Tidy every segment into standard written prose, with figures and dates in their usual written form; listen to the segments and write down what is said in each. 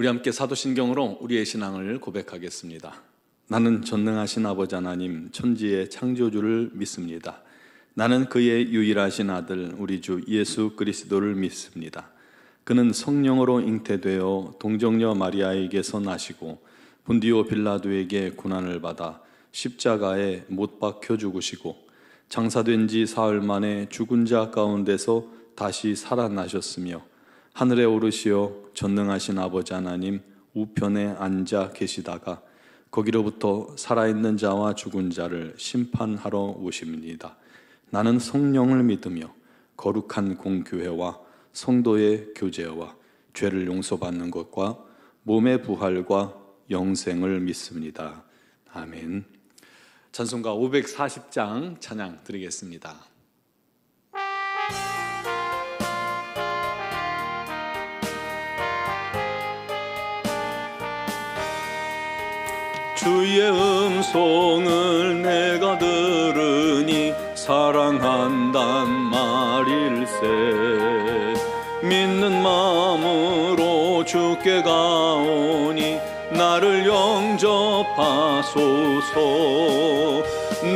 우리 함께 사도신경으로 우리의 신앙을 고백하겠습니다. 나는 전능하신 아버지 하나님 천지의 창조주를 믿습니다. 나는 그의 유일하신 아들 우리 주 예수 그리스도를 믿습니다. 그는 성령으로 잉태되어 동정녀 마리아에게서 나시고 본디오 빌라도에게 고난을 받아 십자가에 못 박혀 죽으시고 장사된 지 사흘 만에 죽은 자 가운데서 다시 살아나셨으며 하늘에 오르시어 전능하신 아버지 하나님 우편에 앉아 계시다가 거기로부터 살아있는 자와 죽은 자를 심판하러 오십니다. 나는 성령을 믿으며 거룩한 공교회와 성도의 교제와 죄를 용서받는 것과 몸의 부활과 영생을 믿습니다. 아멘. 찬송가 540장 찬양 드리겠습니다. 주의 음성을 내가 들으니 사랑한단 말일세. 믿는 마음으로 주께 가오니 나를 영접하소서.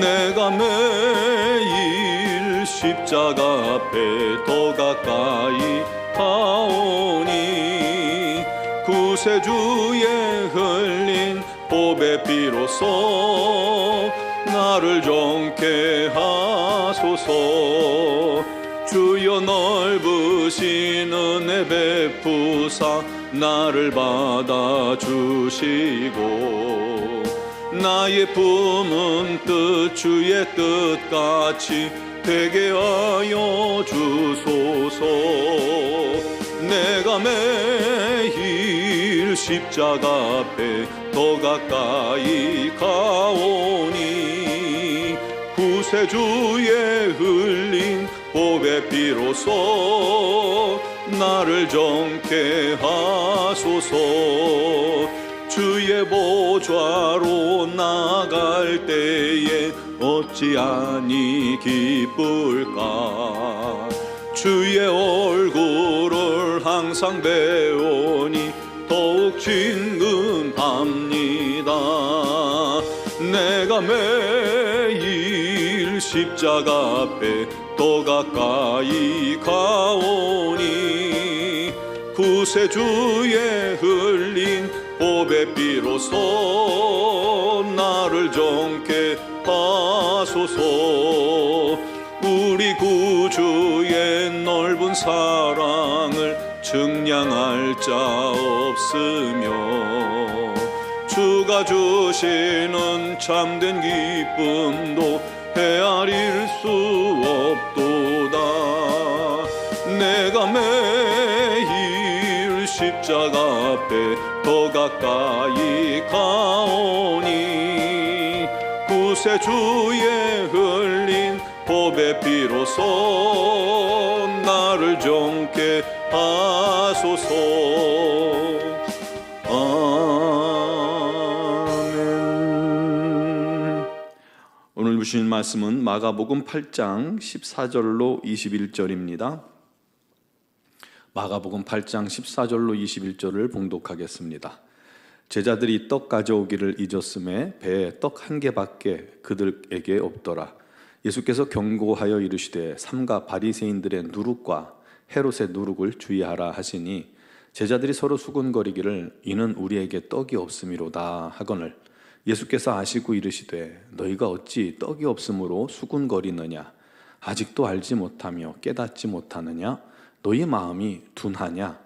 내가 매일 십자가 앞에 더 가까이 가오니 구세주의 흘린 보배 피로써 나를 정케 하소서. 주여 넓으신 은혜 베푸사 나를 받아주시고 나의 품은 뜻 주의 뜻같이 되게 하여 주소서. 내가 매일 십자가 앞에 더 가까이 가오니 구세주의 흘린 보배 피로써 나를 정케 하소서. 주의 보좌로 나갈 때에 어찌하니 기쁠까. 주의 얼굴을 항상 배우니 더욱 친근합니다. 내가 매일 십자가 앞에 더 가까이 가오니 구세주의 흘린 보배 피로써 나를 정케 하소서. 우리 구주의 넓은 사랑을 증량할 자 없으며 주가 주시는 참된 기쁨도 헤아릴 수 없도다. 내가 매일 십자가 앞에 더 가까이 가오니 구세주의 흘린 보배 피로써 나를 정케 하소서. 아멘. 오늘 주신 말씀은 마가복음 8장 14절로 21절입니다. 마가복음 8장 14절로 21절을 봉독하겠습니다. 제자들이 떡 가져오기를 잊었음에 배에 떡 한 개밖에 그들에게 없더라. 예수께서 경고하여 이르시되 삼가 바리새인들의 누룩과 헤롯의 누룩을 주의하라 하시니 제자들이 서로 수군거리기를 이는 우리에게 떡이 없음이로다 하거늘 예수께서 아시고 이르시되 너희가 어찌 떡이 없으므로 수군거리느냐. 아직도 알지 못하며 깨닫지 못하느냐. 너희 마음이 둔하냐.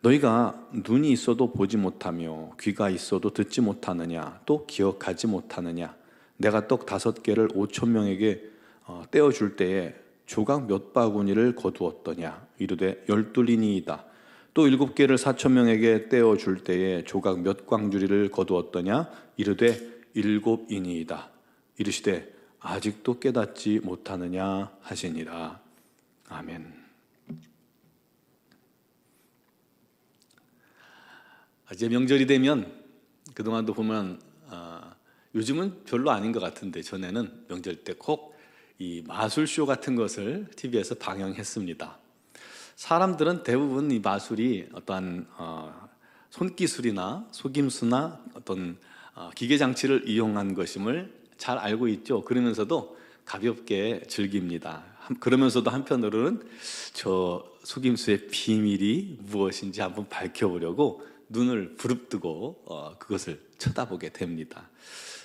너희가 눈이 있어도 보지 못하며 귀가 있어도 듣지 못하느냐. 또 기억하지 못하느냐. 내가 떡 5개를 5,000명에게 떼어줄 때에 조각 몇 바구니를 거두었더냐. 이르되 12리니이다. 또 7개를 4,000명에게 떼어줄 때에 조각 몇 광주리를 거두었더냐. 이르되 7이니이다. 이르시되 아직도 깨닫지 못하느냐 하시니라. 아멘. 이제 명절이 되면 그동안도 보면 요즘은 별로 아닌 것 같은데 전에는 명절 때 꼭 이 마술쇼 같은 것을 TV에서 방영했습니다. 사람들은 대부분 이 마술이 어떠한 손기술이나 속임수나 어떤 기계 장치를 이용한 것임을 잘 알고 있죠. 그러면서도 가볍게 즐깁니다. 그러면서도 한편으로는 저 속임수의 비밀이 무엇인지 한번 밝혀보려고 눈을 부릅뜨고 그것을 쳐다보게 됩니다.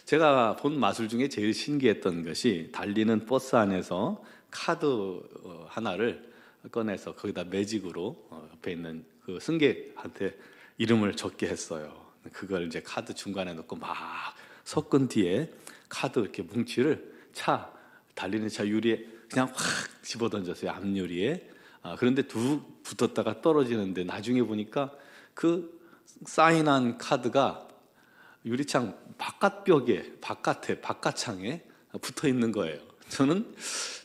제가 본 마술 중에 제일 신기했던 것이 달리는 버스 안에서 카드 하나를 꺼내서 거기다 매직으로 옆에 있는 그 승객한테 이름을 적게 했어요. 그걸 이제 카드 중간에 놓고 막 섞은 뒤에 카드 이렇게 뭉치를 달리는 차 유리에 그냥 확 집어던졌어요. 앞유리에. 그런데 툭 붙었다가 떨어지는데 나중에 보니까 그 사인한 카드가 유리창 바깥창에 붙어 있는 거예요. 저는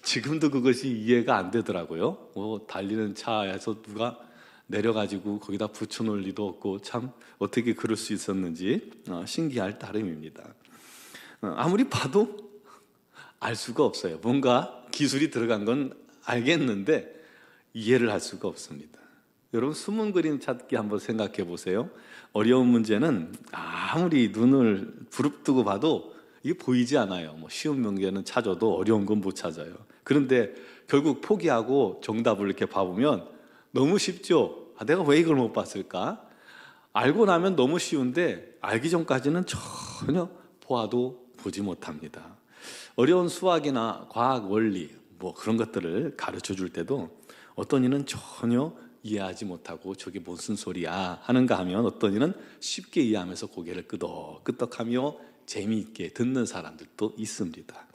지금도 그것이 이해가 안 되더라고요. 달리는 차에서 누가 내려가지고 거기다 붙여놓을 리도 없고 참 어떻게 그럴 수 있었는지 신기할 따름입니다. 아무리 봐도 알 수가 없어요. 뭔가 기술이 들어간 건 알겠는데 이해를 할 수가 없습니다. 여러분 숨은 그림 찾기 한번 생각해 보세요. 어려운 문제는 아무리 눈을 부릅뜨고 봐도 이게 보이지 않아요. 쉬운 문제는 찾아도 어려운 건 못 찾아요. 그런데 결국 포기하고 정답을 이렇게 봐보면 너무 쉽죠. 내가 왜 이걸 못 봤을까? 알고 나면 너무 쉬운데 알기 전까지는 전혀 보아도 보지 못합니다. 어려운 수학이나 과학 원리 그런 것들을 가르쳐 줄 때도 어떤 이는 전혀 이해하지 못하고 저게 무슨 소리야 하는가 하면 어떤 이는 쉽게 이해하면서 고개를 끄덕끄덕하며 재미있게 듣는 사람들도 있습니다.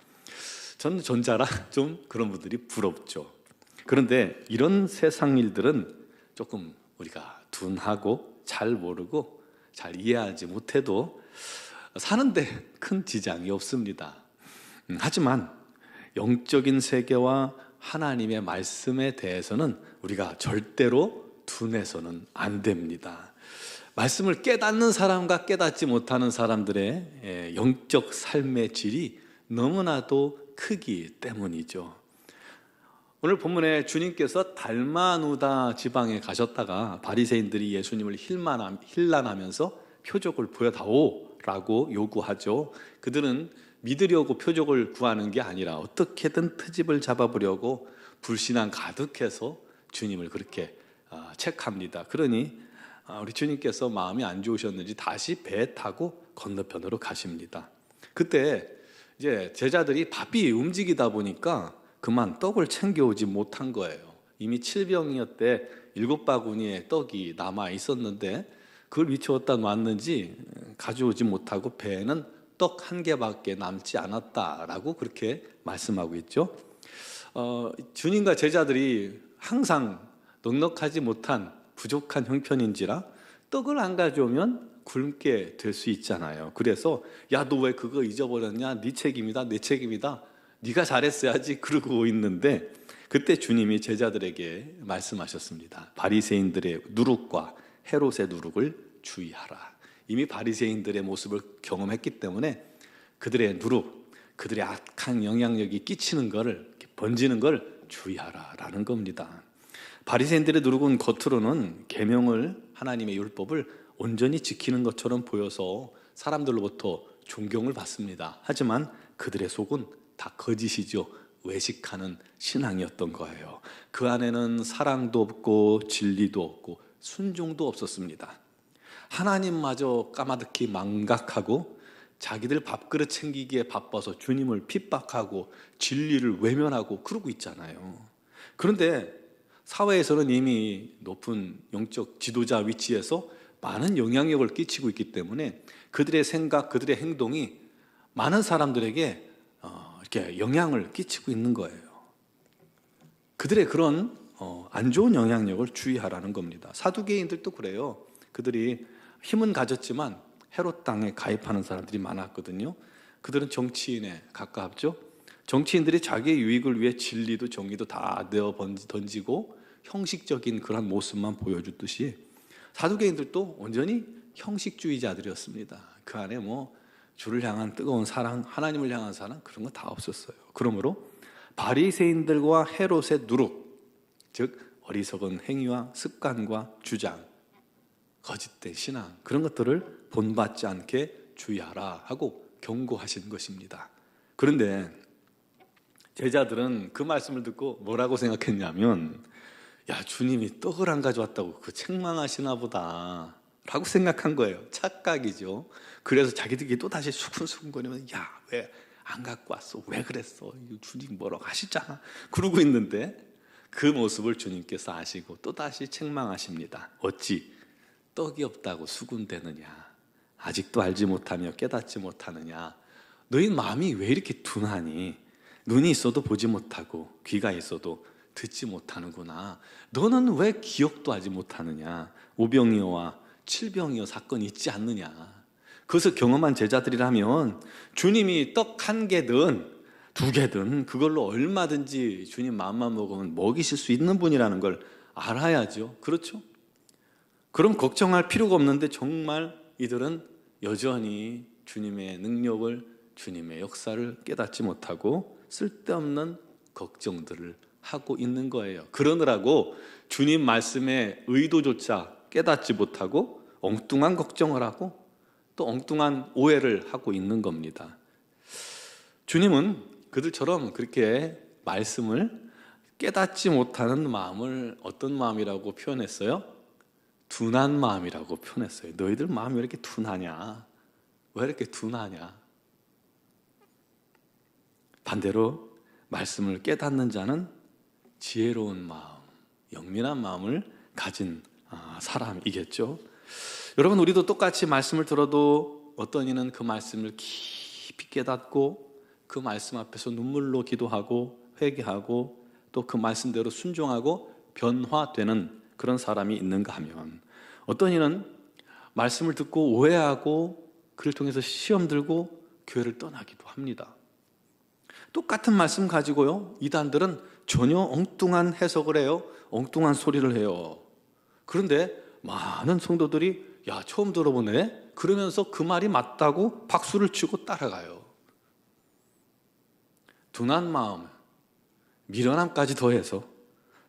저는 전자라 좀 그런 분들이 부럽죠. 그런데 이런 세상 일들은 조금 우리가 둔하고 잘 모르고 잘 이해하지 못해도 사는데 큰 지장이 없습니다. 하지만 영적인 세계와 하나님의 말씀에 대해서는 우리가 절대로 둔해서는 안 됩니다. 말씀을 깨닫는 사람과 깨닫지 못하는 사람들의 영적 삶의 질이 너무나도 크기 때문이죠. 오늘 본문에 주님께서 달마누다 지방에 가셨다가 바리새인들이 예수님을 힐난하면서 표적을 보여다오라고 요구하죠. 그들은 믿으려고 표적을 구하는 게 아니라 어떻게든 트집을 잡아보려고 불신앙 가득해서 주님을 그렇게 책합니다. 그러니 우리 주님께서 마음이 안 좋으셨는지 다시 배 타고 건너편으로 가십니다. 그때 이제 제자들이 바삐 움직이다 보니까 그만 떡을 챙겨오지 못한 거예요. 이미 7병이었대 7바구니에 떡이 남아 있었는데 그걸 미쳐왔다 놨는지 가져오지 못하고 배에는 떡 1개밖에 남지 않았다라고 그렇게 말씀하고 있죠. 주님과 제자들이 항상 넉넉하지 못한 부족한 형편인지라 떡을 안 가져오면 굶게 될 수 있잖아요. 그래서 야, 너 왜 그거 잊어버렸냐? 네 책임이다, 내 책임이다. 네가 잘했어야지 그러고 있는데 그때 주님이 제자들에게 말씀하셨습니다. 바리새인들의 누룩과 헤롯의 누룩을 주의하라. 이미 바리새인들의 모습을 경험했기 때문에 그들의 누룩, 그들의 악한 영향력이 끼치는 것을 번지는 걸 주의하라라는 겁니다. 바리새인들의 누룩은 겉으로는 계명을 하나님의 율법을 온전히 지키는 것처럼 보여서 사람들로부터 존경을 받습니다. 하지만 그들의 속은 다 거짓이죠. 외식하는 신앙이었던 거예요. 그 안에는 사랑도 없고 진리도 없고 순종도 없었습니다. 하나님마저 까마득히 망각하고 자기들 밥그릇 챙기기에 바빠서 주님을 핍박하고 진리를 외면하고 그러고 있잖아요. 그런데 사회에서는 이미 높은 영적 지도자 위치에서 많은 영향력을 끼치고 있기 때문에 그들의 생각, 그들의 행동이 많은 사람들에게 이렇게 영향을 끼치고 있는 거예요. 그들의 그런 안 좋은 영향력을 주의하라는 겁니다. 사두개인들도 그래요. 그들이 힘은 가졌지만 헤롯 당에 가입하는 사람들이 많았거든요. 그들은 정치인에 가깝죠. 정치인들이 자기의 유익을 위해 진리도 정의도 다 내어 던지고 형식적인 그런 모습만 보여주듯이 사두개인들도 온전히 형식주의자들이었습니다. 그 안에 주를 향한 뜨거운 사랑, 하나님을 향한 사랑 그런 거 다 없었어요. 그러므로 바리새인들과 헤롯의 누룩, 즉 어리석은 행위와 습관과 주장, 거짓된 신앙, 그런 것들을 본받지 않게 주의하라 하고 경고하신 것입니다. 그런데 제자들은 그 말씀을 듣고 뭐라고 생각했냐면, 야, 주님이 떡을 안 가져왔다고 그 책망하시나 보다 라고 생각한 거예요. 착각이죠. 그래서 자기들끼리 또 다시 수근수근거리면, 야, 왜 안 갖고 왔어? 왜 그랬어? 주님 뭐라고 하시잖아. 그러고 있는데 그 모습을 주님께서 아시고 또 다시 책망하십니다. 어찌 떡이 없다고 수군대느냐? 아직도 알지 못하며 깨닫지 못하느냐? 너희 마음이 왜 이렇게 둔하니? 눈이 있어도 보지 못하고 귀가 있어도 듣지 못하는구나. 너는 왜 기억도 하지 못하느냐? 오병이어와 칠병이어 사건이 있지 않느냐? 그것을 경험한 제자들이라면 주님이 떡 한 개든 두 개든 그걸로 얼마든지 주님 마음만 먹으면 먹이실 수 있는 분이라는 걸 알아야죠. 그렇죠? 그럼 걱정할 필요가 없는데 정말 이들은 여전히 주님의 능력을, 주님의 역사를 깨닫지 못하고 쓸데없는 걱정들을 하고 있는 거예요. 그러느라고 주님 말씀의 의도조차 깨닫지 못하고 엉뚱한 걱정을 하고 또 엉뚱한 오해를 하고 있는 겁니다. 주님은 그들처럼 그렇게 말씀을 깨닫지 못하는 마음을 어떤 마음이라고 표현했어요? 둔한 마음이라고 표현했어요. 너희들 마음이 왜 이렇게 둔하냐? 왜 이렇게 둔하냐? 반대로 말씀을 깨닫는 자는 지혜로운 마음, 영민한 마음을 가진 사람이겠죠. 여러분, 우리도 똑같이 말씀을 들어도 어떤 이는 그 말씀을 깊이 깨닫고 그 말씀 앞에서 눈물로 기도하고 회개하고 또 그 말씀대로 순종하고 변화되는 그런 사람이 있는가 하면, 어떤 이는 말씀을 듣고 오해하고 그를 통해서 시험 들고 교회를 떠나기도 합니다. 똑같은 말씀 가지고요, 이단들은 전혀 엉뚱한 해석을 해요. 엉뚱한 소리를 해요. 그런데 많은 성도들이 야, 처음 들어보네? 그러면서 그 말이 맞다고 박수를 치고 따라가요. 둔한 마음, 미련함까지 더해서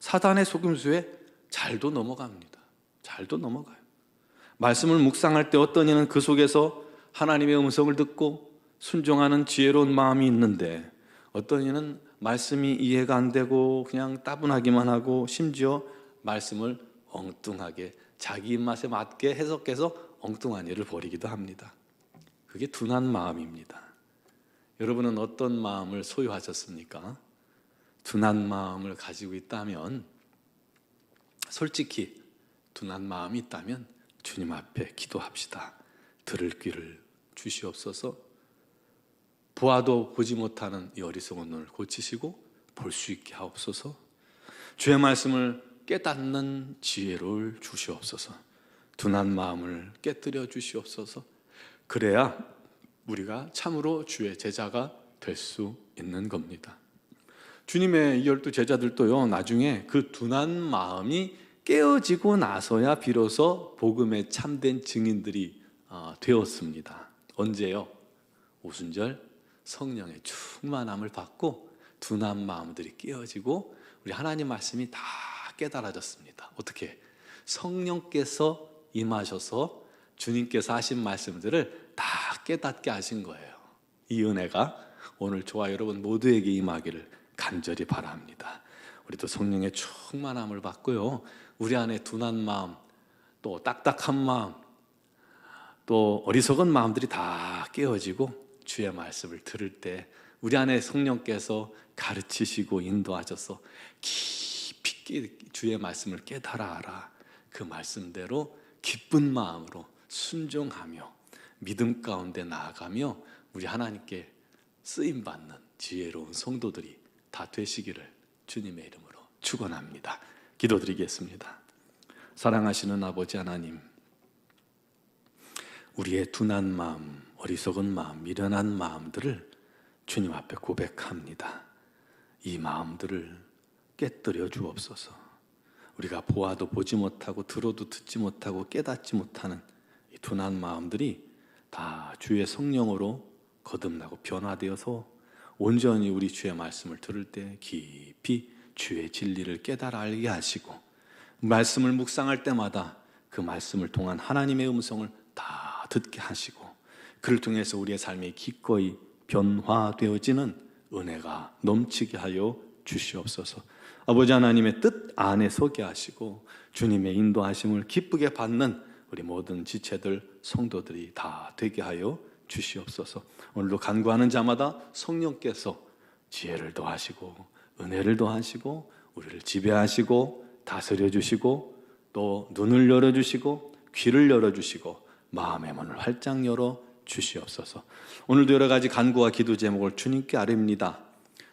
사단의 속임수에 잘도 넘어갑니다. 잘도 넘어가요. 말씀을 묵상할 때 어떤 이는 그 속에서 하나님의 음성을 듣고 순종하는 지혜로운 마음이 있는데, 어떤 이는 말씀이 이해가 안 되고 그냥 따분하기만 하고 심지어 말씀을 엉뚱하게 자기 입맛에 맞게 해석해서 엉뚱한 일을 벌이기도 합니다. 그게 둔한 마음입니다. 여러분은 어떤 마음을 소유하셨습니까? 둔한 마음을 가지고 있다면, 솔직히 둔한 마음이 있다면 주님 앞에 기도합시다. 들을 귀를 주시옵소서. 보아도 보지 못하는 이 어리석은 눈을 고치시고 볼 수 있게 하옵소서. 주의 말씀을 깨닫는 지혜를 주시옵소서. 둔한 마음을 깨뜨려 주시옵소서. 그래야 우리가 참으로 주의 제자가 될 수 있는 겁니다. 주님의 이 12 제자들도요, 나중에 그 둔한 마음이 깨어지고 나서야 비로소 복음의 참된 증인들이 되었습니다. 언제요? 오순절 성령의 충만함을 받고 둔한 마음들이 깨어지고 우리 하나님 말씀이 다 깨달아졌습니다. 어떻게? 성령께서 임하셔서 주님께서 하신 말씀들을 다 깨닫게 하신 거예요. 이 은혜가 오늘 저와 여러분 모두에게 임하기를 간절히 바랍니다. 우리도 성령의 충만함을 받고요, 우리 안에 둔한 마음, 또 딱딱한 마음, 또 어리석은 마음들이 다 깨어지고 주의 말씀을 들을 때 우리 안에 성령께서 가르치시고 인도하셔서 깊이 주의 말씀을 깨달아 알아 그 말씀대로 기쁜 마음으로 순종하며 믿음 가운데 나아가며 우리 하나님께 쓰임받는 지혜로운 성도들이 다 되시기를 주님의 이름으로 축원합니다. 기도드리겠습니다. 사랑하시는 아버지 하나님, 우리의 둔한 마음, 어리석은 마음, 미련한 마음들을 주님 앞에 고백합니다. 이 마음들을 깨뜨려 주옵소서. 우리가 보아도 보지 못하고 들어도 듣지 못하고 깨닫지 못하는 이 둔한 마음들이 다 주의 성령으로 거듭나고 변화되어서 온전히 우리 주의 말씀을 들을 때 깊이 주의 진리를 깨달아 알게 하시고 말씀을 묵상할 때마다 그 말씀을 통한 하나님의 음성을 다 듣게 하시고 그를 통해서 우리의 삶이 기꺼이 변화되어지는 은혜가 넘치게 하여 주시옵소서. 아버지 하나님의 뜻 안에 서게 하시고 주님의 인도하심을 기쁘게 받는 우리 모든 지체들 성도들이 다 되게 하여 주시옵소서. 오늘도 간구하는 자마다 성령께서 지혜를 더하시고 은혜를 더하시고 우리를 지배하시고 다스려 주시고 또 눈을 열어주시고 귀를 열어주시고 마음의 문을 활짝 열어 주시옵소서. 오늘도 여러 가지 간구와 기도 제목을 주님께 아뢰입니다.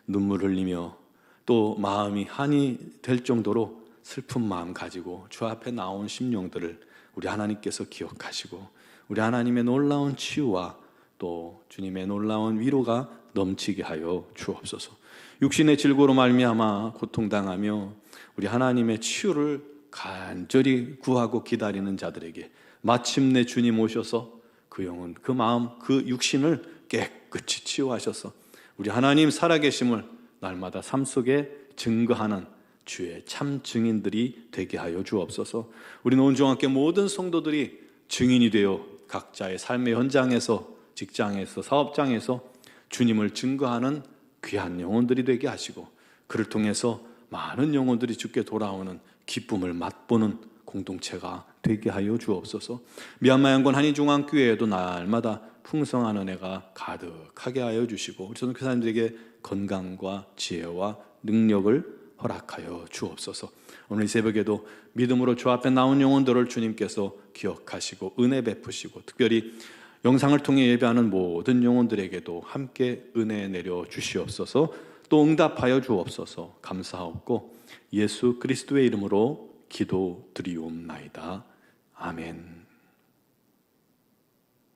눈물 흘리며 또 마음이 한이 될 정도로 슬픈 마음 가지고 주 앞에 나온 심령들을 우리 하나님께서 기억하시고 우리 하나님의 놀라운 치유와 또 주님의 놀라운 위로가 넘치게 하여 주옵소서. 육신의 질고로 말미암아 고통당하며 우리 하나님의 치유를 간절히 구하고 기다리는 자들에게 마침내 주님 오셔서 그 영혼, 그 마음, 그 육신을 깨끗이 치유하셔서 우리 하나님 살아계심을 날마다 삶 속에 증거하는 주의 참 증인들이 되게 하여 주옵소서. 우리는 온종함께 모든 성도들이 증인이 되어 각자의 삶의 현장에서, 직장에서, 사업장에서 주님을 증거하는 귀한 영혼들이 되게 하시고 그를 통해서 많은 영혼들이 주께 돌아오는 기쁨을 맛보는 공동체가 되게 하여 주옵소서. 미얀마 양곤 한인중앙교회에도 날마다 풍성한 은혜가 가득하게 하여 주시고 우리 선교사님들에게 건강과 지혜와 능력을 허락하여 주옵소서. 오늘 이 새벽에도 믿음으로 주 앞에 나온 영혼들을 주님께서 기억하시고 은혜 베푸시고 특별히 영상을 통해 예배하는 모든 영혼들에게도 함께 은혜 내려 주시옵소서. 또 응답하여 주옵소서. 감사하옵고 예수 그리스도의 이름으로 기도드리옵나이다. 아멘.